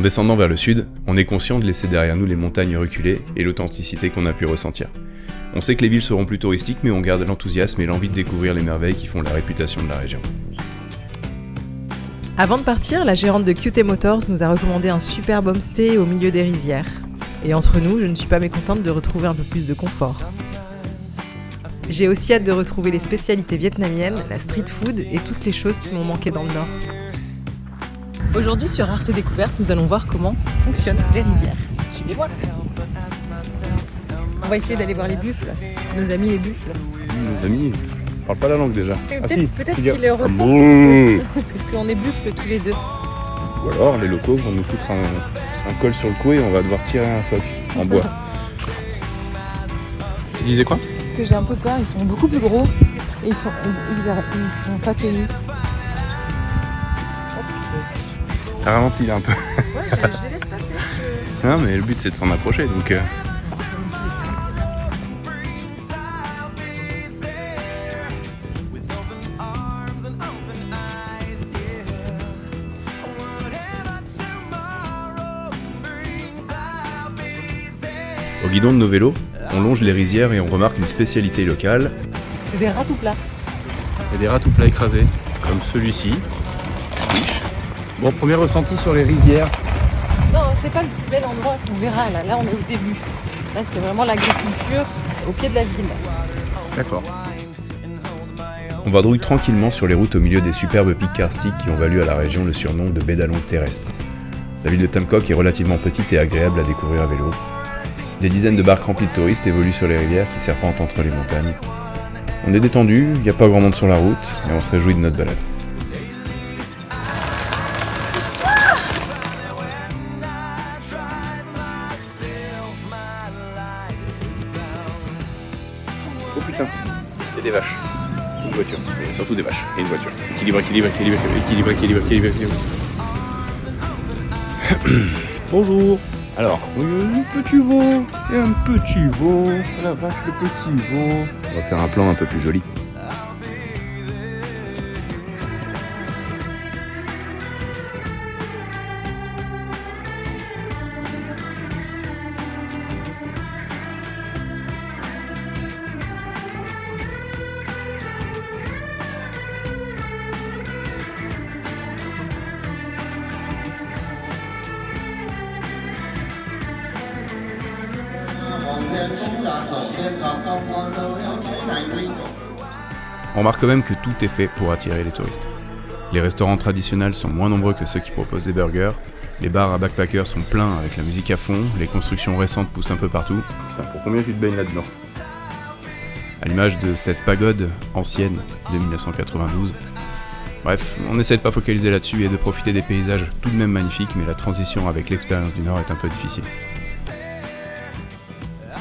descendant vers le sud, on est conscient de laisser derrière nous les montagnes reculées et l'authenticité qu'on a pu ressentir. On sait que les villes seront plus touristiques, mais on garde l'enthousiasme et l'envie de découvrir les merveilles qui font la réputation de la région. Avant de partir, la gérante de QT Motors nous a recommandé un superbe homestay au milieu des rizières. Et entre nous, je ne suis pas mécontente de retrouver un peu plus de confort. J'ai aussi hâte de retrouver les spécialités vietnamiennes, la street food et toutes les choses qui m'ont manqué dans le Nord. Aujourd'hui, sur Arte Découverte, nous allons voir comment fonctionnent les rizières. Suivez-moi. On va essayer d'aller voir les buffles, nos amis les buffles. Nos amis, ils parlent pas la langue déjà. Peut-être qu'ils le ressentent parce qu'on est buffles tous les deux. Ou alors les locaux vont nous foutre un col sur le cou et on va devoir tirer un soc en bois. Tu disais quoi? Que j'ai un peu peur, ils sont beaucoup plus gros et ils sont pas tenus. T'as ralenti là un peu. Ouais, je les laisse passer. Non mais le but c'est de s'en approcher donc... Au guidon de nos vélos, on longe les rizières et on remarque une spécialité locale. C'est des rats tout plats. Il y a des rats tout plats écrasés, comme celui-ci. Riche. Bon, premier ressenti sur les rizières. Non, c'est pas le plus bel endroit qu'on verra là. Là, on est au début. Là, c'est vraiment l'agriculture au pied de la ville. D'accord. On vadrouille tranquillement sur les routes au milieu des superbes pics karstiques qui ont valu à la région le surnom de baie d'Along terrestre. La ville de Tam Coc est relativement petite et agréable à découvrir à vélo. Des dizaines de barques remplies de touristes évoluent sur les rivières qui serpentent entre les montagnes. On est détendu, il n'y a pas grand monde sur la route, et on se réjouit de notre balade. Oh putain, il y a des vaches, une voiture, mais surtout des vaches, et une voiture. Équilibre. Bonjour. Alors, un petit veau, et un petit veau, la vache le petit veau. On va faire un plan un peu plus joli. On remarque quand même que tout est fait pour attirer les touristes. Les restaurants traditionnels sont moins nombreux que ceux qui proposent des burgers, les bars à backpackers sont pleins avec la musique à fond, les constructions récentes poussent un peu partout. Putain, pour combien tu te baignes là-dedans? À l'image de cette pagode ancienne de 1992. Bref, on essaie de pas focaliser là-dessus et de profiter des paysages tout de même magnifiques, mais la transition avec l'expérience du Nord est un peu difficile.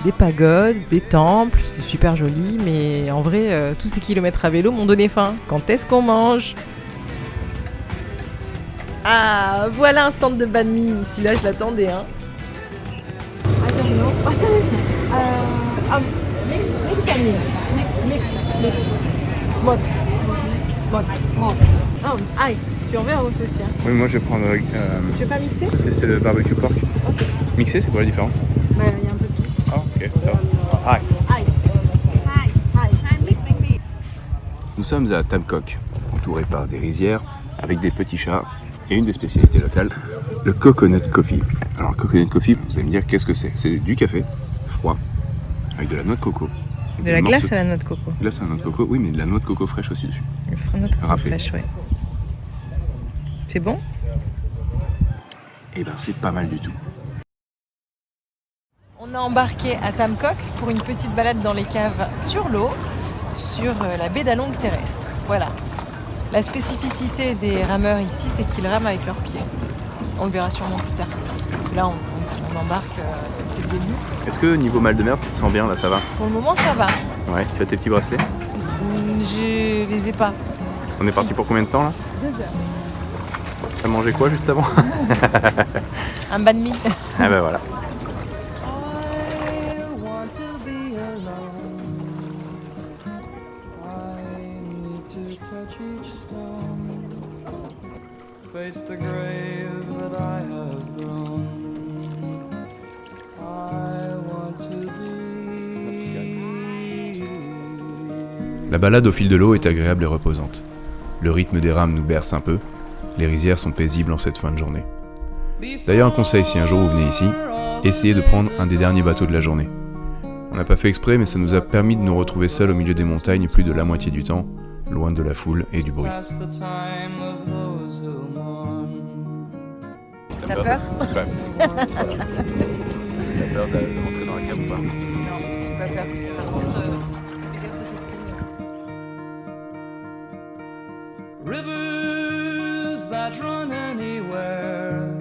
Des pagodes, des temples, c'est super joli, mais en vrai, tous ces kilomètres à vélo m'ont donné faim. Quand est-ce qu'on mange? Ah, voilà un stand de banh mi. Celui-là, je l'attendais, hein. I don't know. Mixed banh mi. Mixed. Mode. Ah, aïe, tu en veux un autre aussi, hein. Oui, moi je vais prendre... Tu veux pas mixer? tester le barbecue pork. Ok. Mixé, c'est quoi la différence? Bah, il y a un peu de tout. Ah, ok. Aïe. Aïe. Nous sommes à Tam Coc, entouré par des rizières, avec des petits chats, et une des spécialités locales, le coconut coffee. Alors, coconut coffee, vous allez me dire qu'est-ce que c'est? C'est du café, froid, avec de la noix de coco. De la glace à la noix de coco. Glace à la noix de coco, oui, mais de la noix de coco fraîche aussi dessus. Le noix de coco Râpé. fraîche, ouais. C'est bon? Eh ben, c'est pas mal du tout. On a embarqué à Tam Coc pour une petite balade dans les caves sur l'eau, sur la baie d'Along terrestre. Voilà. La spécificité des rameurs ici, c'est qu'ils rament avec leurs pieds. On le verra sûrement plus tard. Parce que là, on embarque, c'est le début. Est-ce que niveau mal de mer, tu te sens bien là, ça va? Pour le moment, ça va. Ouais, tu as tes petits bracelets? Je les ai pas. On est parti pour combien de temps là? 2 heures. T'as mangé quoi juste avant? Un banh mi. Ah bah voilà. Face the grave that I have grown. La balade au fil de l'eau est agréable et reposante. Le rythme des rames nous berce un peu. Les rizières sont paisibles en cette fin de journée. D'ailleurs, un conseil, si un jour vous venez ici, essayez de prendre un des derniers bateaux de la journée. On n'a pas fait exprès, mais ça nous a permis de nous retrouver seuls au milieu des montagnes plus de la moitié du temps, loin de la foule et du bruit. T'as peur? T'as peur de rentrer dans la cave ou pas? Non, j'ai pas peur. Par contre, peut-être que je signe. Rivers that run anywhere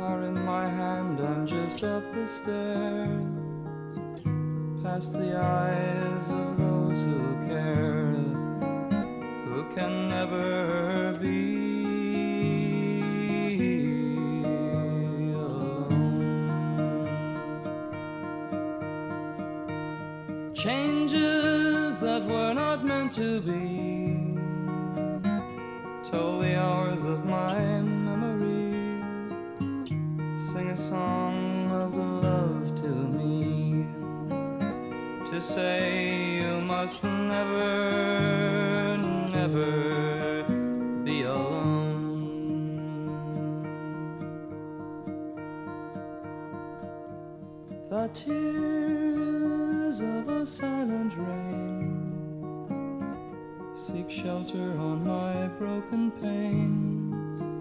are in my hand, I'm just up the stair, past the eyes of those who care, who can never be alone. Changes that were not meant to be told the hours of my memory, sing a song of love to me, to say you must never, never be alone. The tears of a silent rain seek shelter on my broken pane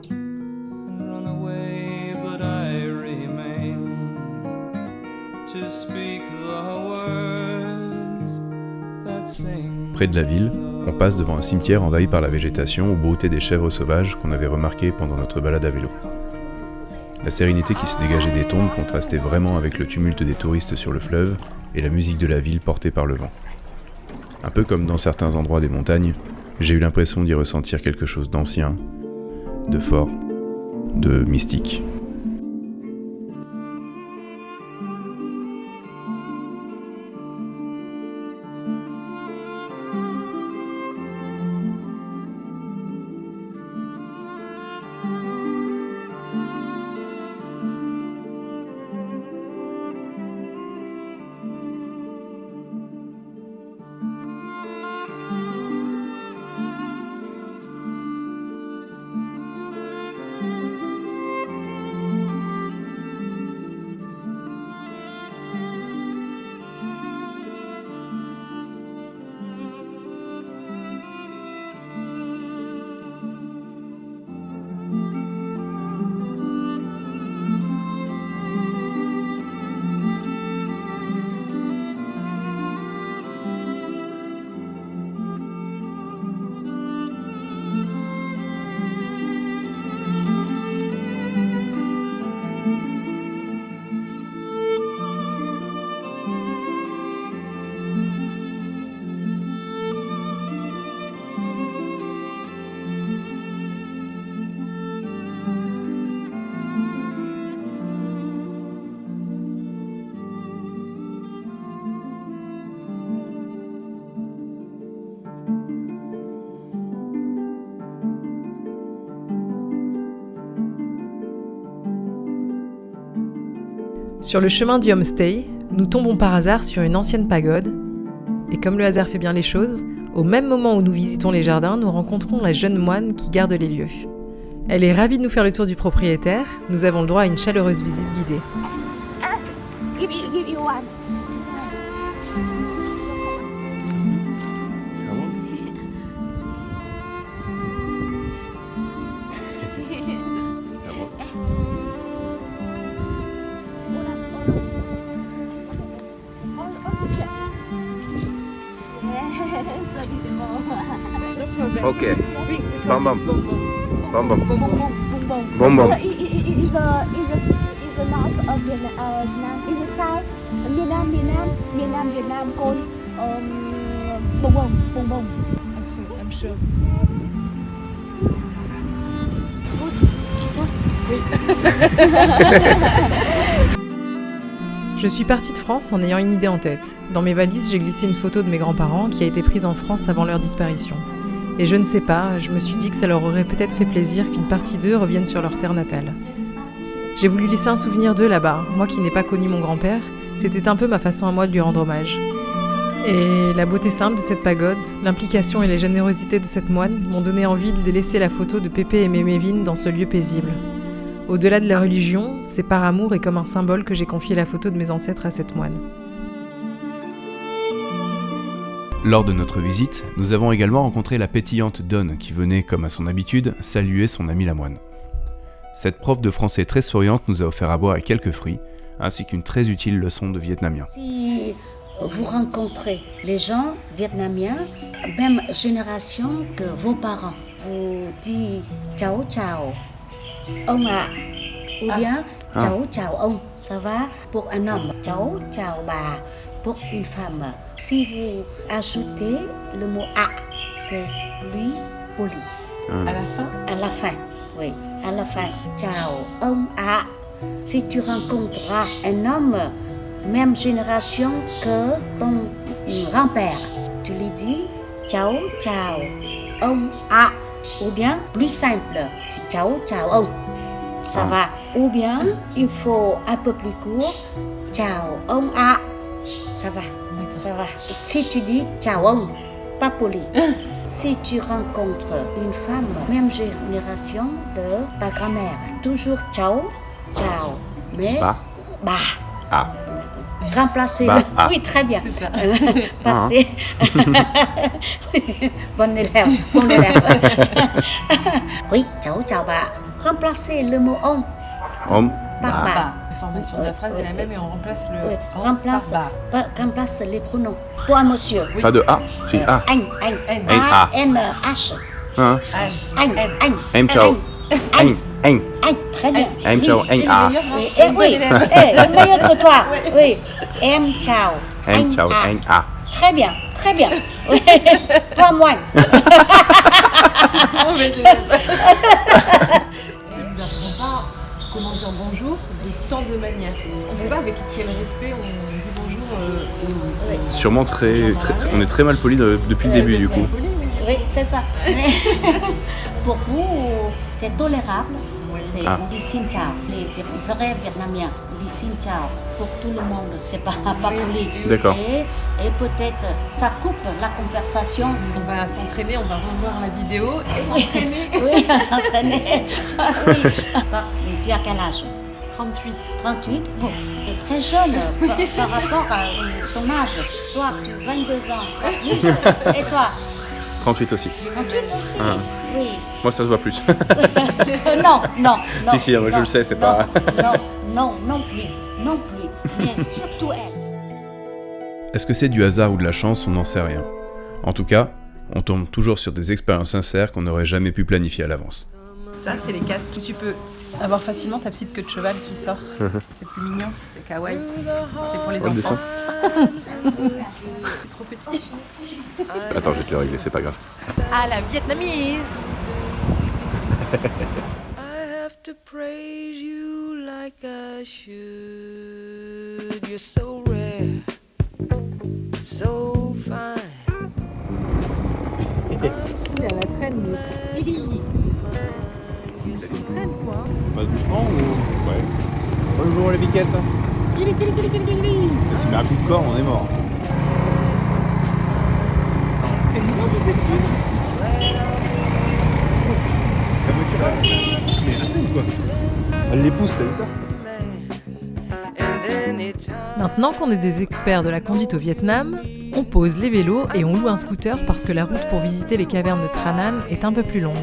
and run away, but I remain to speak the words that sing. Près de la ville, on passe devant un cimetière envahi par la végétation où broutaient des chèvres sauvages qu'on avait remarquées pendant notre balade à vélo. La sérénité qui se dégageait des tombes contrastait vraiment avec le tumulte des touristes sur le fleuve et la musique de la ville portée par le vent. Un peu comme dans certains endroits des montagnes, j'ai eu l'impression d'y ressentir quelque chose d'ancien, de fort, de mystique. Sur le chemin du homestay, nous tombons par hasard sur une ancienne pagode. Et comme le hasard fait bien les choses, au même moment où nous visitons les jardins, nous rencontrons la jeune moine qui garde les lieux. Elle est ravie de nous faire le tour du propriétaire. Nous avons le droit à une chaleureuse visite guidée. Give you one. Ok. Bam bam. Bam bam. Bong Bom bom. So it is a north of Vietnam. In the south, Vietnam called bong bong. I'm sure. Je suis partie de France en ayant une idée en tête. Dans mes valises, j'ai glissé une photo de mes grands-parents qui a été prise en France avant leur disparition. Et je ne sais pas, je me suis dit que ça leur aurait peut-être fait plaisir qu'une partie d'eux revienne sur leur terre natale. J'ai voulu laisser un souvenir d'eux là-bas. Moi qui n'ai pas connu mon grand-père, c'était un peu ma façon à moi de lui rendre hommage. Et la beauté simple de cette pagode, l'implication et la générosité de cette moine m'ont donné envie de délaisser la photo de Pépé et Mémévin dans ce lieu paisible. Au-delà de la religion, c'est par amour et comme un symbole que j'ai confié la photo de mes ancêtres à cette moine. Lors de notre visite, nous avons également rencontré la pétillante Dawn qui venait, comme à son habitude, saluer son ami la moine. Cette prof de français très souriante nous a offert à boire et quelques fruits, ainsi qu'une très utile leçon de vietnamien. Si vous rencontrez les gens vietnamiens, même génération que vos parents, vous dites ciao ciao, ông ạ, ou bien ciao ciao ông, ça va pour un homme, ciao ciao bà pour une femme. Si vous ajoutez le mot a, c'est plus poli. À la fin, À la fin, oui, à la fin, ciao ông ạ. Si tu rencontreras un homme, même génération que ton grand-père, tu lui dis ciao ciao ông ạ, ou bien plus simple, ciao ciao ông, ça va. Ou bien il faut un peu plus court, ciao ông ạ, ça va, ça va. Si tu dis ciao ông, pas poli. Si tu rencontres une femme, même génération de ta grand-mère, toujours ciao ciao, mais bah. Ah. Remplacer Bah, le... ah. Oui, très bien. c'est ça. Passer. Bon élève, bon élève. Oui, ciao, ciao, bah. Remplacer le mot on Om, par bah. bah. La formation de la phrase est la même et on remplace le Oui, en remplace, par bah. remplace les pronoms. Pour un monsieur. Pas de A, si A. Anh, N. A-N-H. Hein? Anh. Em chào. Anh. Anh, très bien. Em chào anh A. Oui, le meilleur que toi. Oui, em chào. Em chào anh A. Très bien, très bien. Oui. Toi, moins. On nous apprend pas comment dire bonjour de tant de manières. On ne sait pas avec quel respect on dit bonjour. Sûrement on est très mal poli depuis le début du coup. Oui, c'est ça. Mais pour vous, c'est tolérable. C'est on dit xin chào. Les vrais Vietnamiens, on dit xin chào. Pour tout le monde, c'est pas poli. D'accord. Et peut-être ça coupe la conversation. On va s'entraîner, on va revoir la vidéo et s'entraîner. Oui, s'entraîner. Oui. Toi, tu as quel âge? 38. 38, bon, et très jeune par rapport à son âge. Toi, tu as 22 ans, pas plus. Et toi, 38 aussi. 38 aussi. Ah. Oui. Moi ça se voit plus. Non. Si, je le sais, c'est non, pas... non plus. Mais surtout elle. Est-ce que c'est du hasard ou de la chance? On n'en sait rien. En tout cas, on tombe toujours sur des expériences sincères qu'on n'aurait jamais pu planifier à l'avance. Ça, c'est les casques. Tu peux avoir facilement ta petite queue de cheval qui sort. C'est plus mignon, c'est kawaii. C'est pour les Oh, le enfants. dessin. C'est trop petit. Attends, je vais te le régler, c'est pas grave. À la vietnamese. I have to praise you like I should. You're so rare, so fine. Il est à la traîne, Tu traînes, toi. Pas doucement ou... Ouais. Bonjour les biquettes. Si tu mets un coup de corps, on est mort. C'est mignon, ce petit. La voiture, mais rappelle quoi. Elle les pousse, t'as vu ça? Maintenant qu'on est des experts de la conduite au Vietnam, on pose les vélos et on loue un scooter parce que la route pour visiter les cavernes de Tra Nan est un peu plus longue.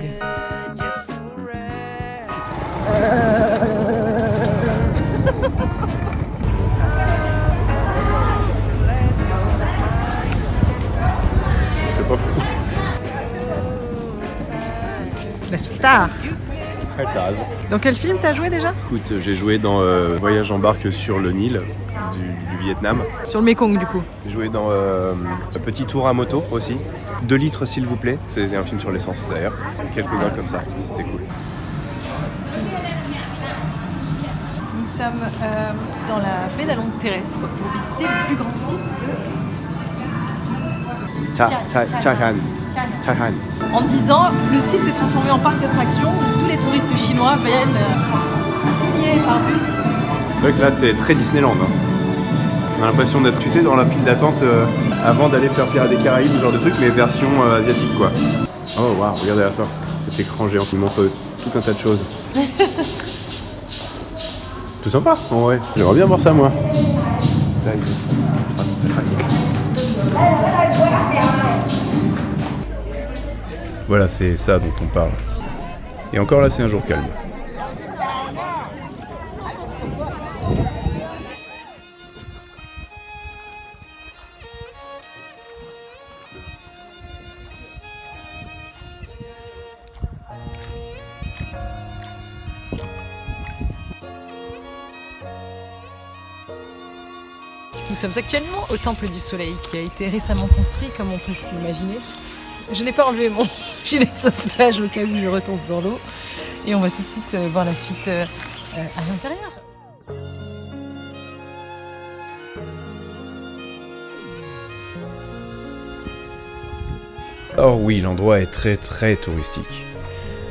C'est pas fou. La star. Ouais, t'as raison. Dans quel film t'as joué déjà? Écoute, j'ai joué dans Voyage en barque sur le Nil du Vietnam. Sur le Mekong, du coup. J'ai joué dans Un petit tour à moto aussi. 2 litres s'il vous plaît. C'est un film sur l'essence d'ailleurs. Quelques-uns comme ça. C'était cool. Nous sommes dans la baie d'Along terrestre pour visiter le plus grand site de Cha Han. En 10 ans, le site s'est transformé en parc d'attractions où tous les touristes chinois viennent à pied, par bus. C'est vrai que là c'est très Disneyland. Hein. On a l'impression d'être tuté dans la file d'attente avant d'aller faire Pirates des Caraïbes, ce genre de truc, mais version asiatique quoi. Oh waouh, regardez à ça, cet écran géant qui montre tout un tas de choses. C'est sympa en vrai, j'aimerais bien voir ça moi. Voilà, c'est ça dont on parle. Et encore là, c'est un jour calme. Nous sommes actuellement au Temple du Soleil qui a été récemment construit comme on peut se l'imaginer. Je n'ai pas enlevé mon gilet de sauvetage au cas où je retombe dans l'eau. Et on va tout de suite voir la suite à l'intérieur. Or oui, l'endroit est très très touristique.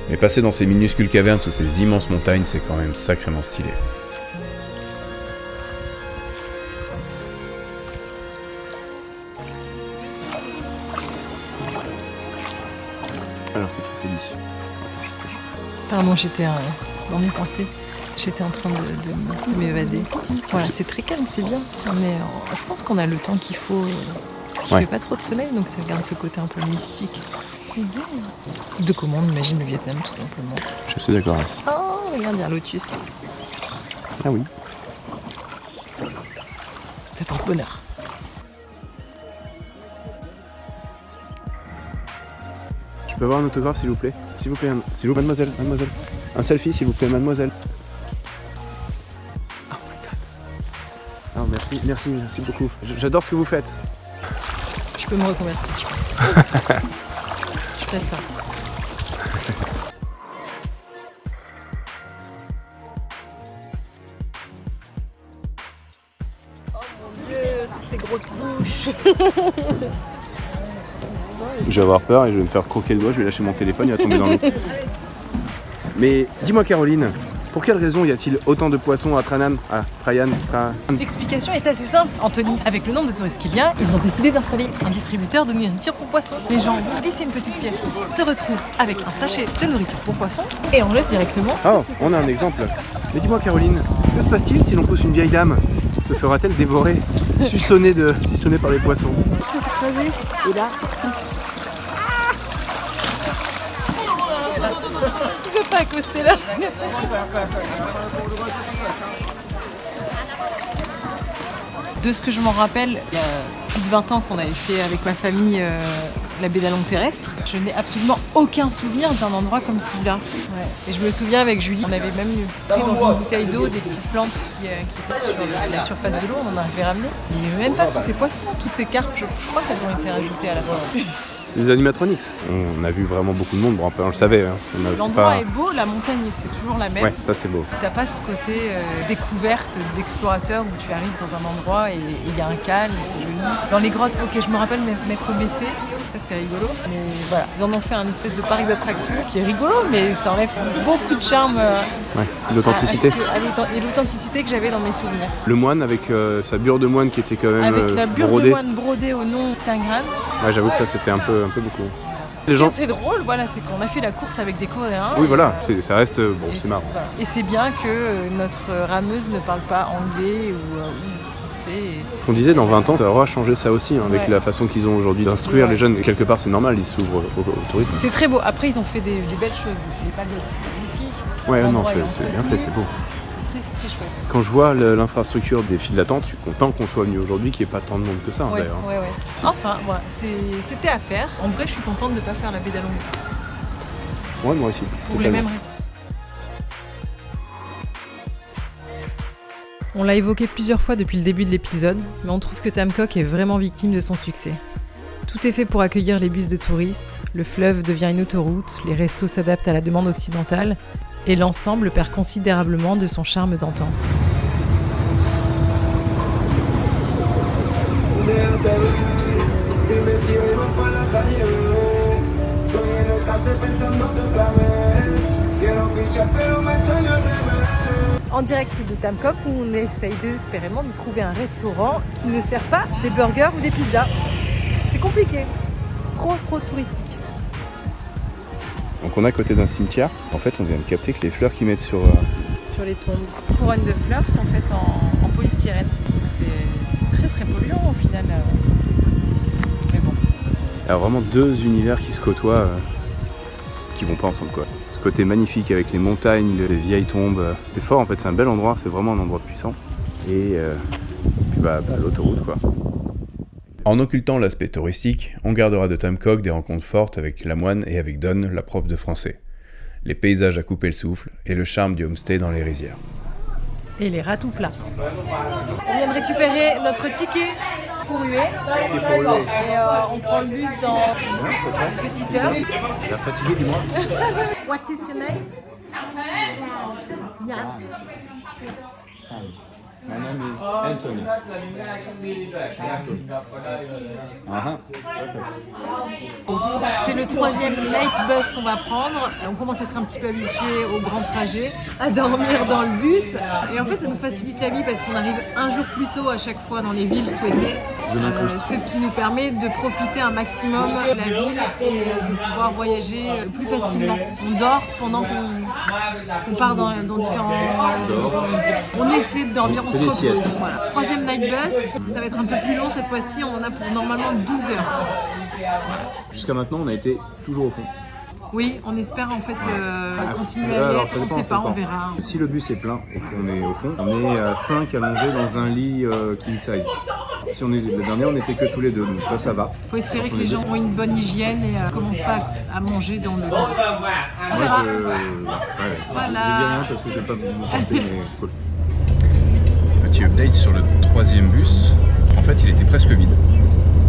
Mais passer dans ces minuscules cavernes sous ces immenses montagnes, c'est quand même sacrément stylé. Alors, qu'est-ce que c'est dit ? Pardon, j'étais dans mes pensées. J'étais en train de m'évader. Voilà, c'est très calme, c'est bien. Mais je pense qu'on a le temps qu'il faut. Il fait pas trop de soleil, donc ça garde ce côté un peu mystique. De comment on imagine le Vietnam, tout simplement. Je suis assez d'accord. Oh, regarde, il y a un lotus. Ah oui. Ça porte bonheur. Je peux avoir un autographe s'il vous plaît ? S'il vous plaît, mademoiselle. Un selfie s'il vous plaît, mademoiselle. Oh my god. Oh, merci beaucoup. J'adore ce que vous faites. Je peux me reconvertir, je pense. Je fais ça. Oh mon Dieu, toutes ces grosses bouches. Je vais avoir peur et je vais me faire croquer le doigt, je vais lâcher mon téléphone, il va tomber dans l'eau. Mais dis-moi Caroline, pour quelle raison y a-t-il autant de poissons à Prayan? L'explication est assez simple, Anthony. Avec le nombre de touristes qu'il y a, ils ont décidé d'installer un distributeur de nourriture pour poissons. Les gens vont glisser une petite pièce, se retrouvent avec un sachet de nourriture pour poissons et on jette directement. Oh, on a un exemple. Mais dis-moi Caroline, que se passe-t-il si l'on pousse une vieille dame? Se fera-t-elle dévorer, suçonnée par les poissons? Et là, Tu peux pas accoster là. De ce que je m'en rappelle, il y a plus de 20 ans qu'on avait fait avec ma famille la baie d'Along terrestre. Je n'ai absolument aucun souvenir d'un endroit comme celui-là. Ouais. Et je me souviens avec Julie, on avait même pris dans une bouteille d'eau des petites plantes qui étaient sur la surface de l'eau, on en avait ramené. Il n'y avait même pas tous ces poissons, toutes ces carpes, je crois qu'elles ont été rajoutées à la fin. C'est des animatronics. On a vu vraiment beaucoup de monde, bon, on le savait. Hein. L'endroit est beau, la montagne c'est toujours la même. Ouais, ça c'est beau. T'as pas ce côté découverte d'explorateur où tu arrives dans un endroit et il y a un calme, c'est joli. Dans les grottes, ok, je me rappelle m'être baissée, ça c'est rigolo. Mais voilà, ils en ont fait un espèce de parc d'attractions qui est rigolo, mais ça enlève beaucoup de charme. Ouais, l'authenticité. Et l'authenticité que j'avais dans mes souvenirs. Le moine avec sa bure de moine qui était quand même avec la bure brodée. De moine brodée au nom Tangran. Ouais, j'avoue que ça c'était un peu beaucoup. Ce qui est drôle, voilà, c'est qu'on a fait la course avec des Coréens. Oui, voilà, ça reste bon, c'est marrant. Voilà. Et c'est bien que notre rameuse ne parle pas anglais ou français. On disait dans 20 ans, ça aura changé ça aussi, hein, avec la façon qu'ils ont aujourd'hui d'instruire les jeunes. Et quelque part, c'est normal, ils s'ouvrent au tourisme. C'est très beau. Après, ils ont fait des belles choses. Les pagode sont magnifiques. Ouais, non, c'est bien fait, c'est beau. C'est très chouette. Quand je vois l'infrastructure des files d'attente, je suis content qu'on soit venu aujourd'hui, qu'il n'y ait pas tant de monde que ça, d'ailleurs. Ouais. Enfin, voilà, c'était à faire. En vrai, je suis contente de ne pas faire la baie d'Along. Ouais, moi aussi. Pour les mêmes raisons. On l'a évoqué plusieurs fois depuis le début de l'épisode, mais on trouve que Tam Cook est vraiment victime de son succès. Tout est fait pour accueillir les bus de touristes, le fleuve devient une autoroute, les restos s'adaptent à la demande occidentale, et l'ensemble perd considérablement de son charme d'antan. en direct de Tam Kok où on essaye désespérément de trouver un restaurant qui ne sert pas des burgers ou des pizzas. C'est compliqué, trop touristique. Donc on est à côté d'un cimetière. En fait, on vient de capter que les fleurs qu'ils mettent sur les tombes. Les couronnes de fleurs sont faites en polystyrène. Donc c'est très polluant au final. Mais bon. Alors vraiment deux univers qui se côtoient, qui vont pas ensemble quoi. Ce côté magnifique avec les montagnes, les vieilles tombes, c'est fort en fait, c'est un bel endroit, c'est vraiment un endroit puissant. Et puis l'autoroute quoi. En occultant l'aspect touristique, on gardera de Tam Kok des rencontres fortes avec la moine et avec Don, la prof de français. Les paysages à couper le souffle et le charme du homestay dans les rizières. Et les rats tout plats. On vient de récupérer notre ticket pour Hue. Et on prend le bus dans une petite heure. La fatiguée, dis-moi. What is your name? Yann. My name is Anthony. C'est le 3e night bus qu'on va prendre. On commence à être un petit peu habitué au grand trajet, à dormir dans le bus. Et en fait, ça nous facilite la vie parce qu'on arrive un jour plus tôt à chaque fois dans les villes souhaitées. Ce qui nous permet de profiter un maximum de la ville et de pouvoir voyager plus facilement. On dort pendant qu'on part dans différents... On essaie de dormir, on se repose. Voilà. 3e night bus, ça va être un peu plus long cette fois-ci, on en a pour normalement 12 heures. Jusqu'à maintenant, on a été toujours au fond. Oui, on espère en fait continuer à y être, on ne sait pas, on verra. Si le bus est plein et qu'on est au fond, on est à 5 allongés dans un lit king size. Si on est le dernier, on n'était que tous les deux, donc ça va. Il faut espérer que les gens ont une bonne hygiène et ne commencent pas à manger dans le bus. Moi, je dis rien parce que je ne vais pas me porter, mais cool. Petit update sur le 3e bus. En fait, il était presque vide.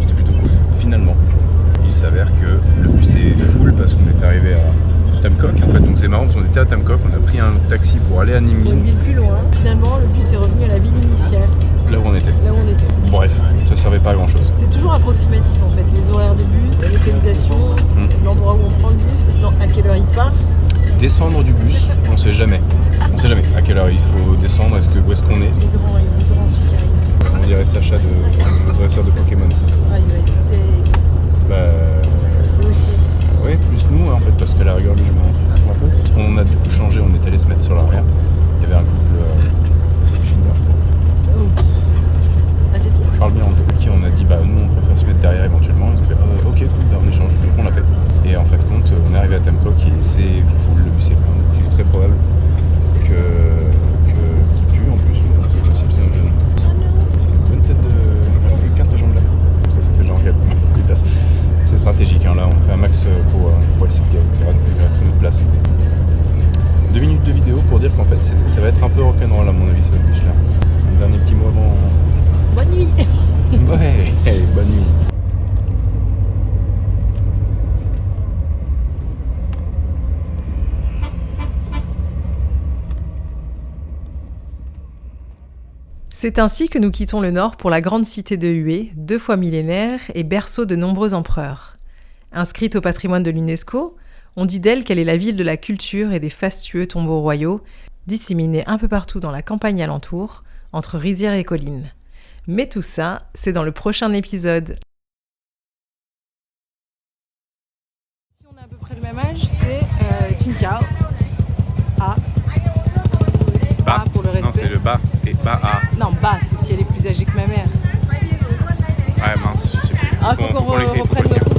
C'était plutôt cool. Finalement, il s'avère que le bus est full parce qu'on est arrivé à Tam Kok. En fait, donc c'est marrant parce qu'on était à Tam Kok, on a pris un taxi pour aller à Ninh Une Minh. ville plus loin. Finalement, le bus est revenu à la ville initiale. Là où on était. Bref, ça servait pas à grand chose. C'est toujours approximatif en fait, les horaires de bus, la localisation, l'endroit où on prend le bus, à quelle heure il part. Descendre du bus, on sait jamais. On sait jamais à quelle heure il faut descendre, où est-ce qu'on est. Les grands ceux qui arrivent. On dirait Sacha de dresseur de Pokémon. Ah, il va être lui aussi. Oui, plus nous en fait, parce qu'à la rigueur, lui, je m'en fous un peu. On a du coup changé, on est allé se mettre sur l'arrière. Il y avait un couple chinois. Asiatique. Je parle bien en peu, qui on a dit, nous on préfère se mettre derrière éventuellement. Ils ont fait, ok, cool, on échange. Donc on l'a fait. Et en fait, compte, on est arrivé à Tam Kok et c'est full, le bus est plein. Il est très probable qu'il pue en plus. C'est possible, c'est un jeune. Bonne tête de carte à jambes là. Ça fait genre des places. C'est stratégique, hein, là on fait un max pour essayer de gratter notre place. 2 minutes de vidéo pour dire qu'en fait ça va être un peu rock'n'roll à mon avis ce bus là. Un dernier petit mot avant. Bonne nuit. Ouais, bonne nuit. C'est ainsi que nous quittons le nord pour la grande cité de Hue, 2 fois millénaire et berceau de nombreux empereurs. Inscrite au patrimoine de l'UNESCO, on dit d'elle qu'elle est la ville de la culture et des fastueux tombeaux royaux, disséminés un peu partout dans la campagne alentour, entre rizières et collines. Mais tout ça, c'est dans le prochain épisode. Si on a à peu près le même âge, c'est Qingjiao. A. Ba pour le respect. Non, c'est le bas et bas A. Non, Ba, c'est si elle est plus âgée que ma mère. Ouais, mince, je sais plus. Ah, faut qu'on reprenne nos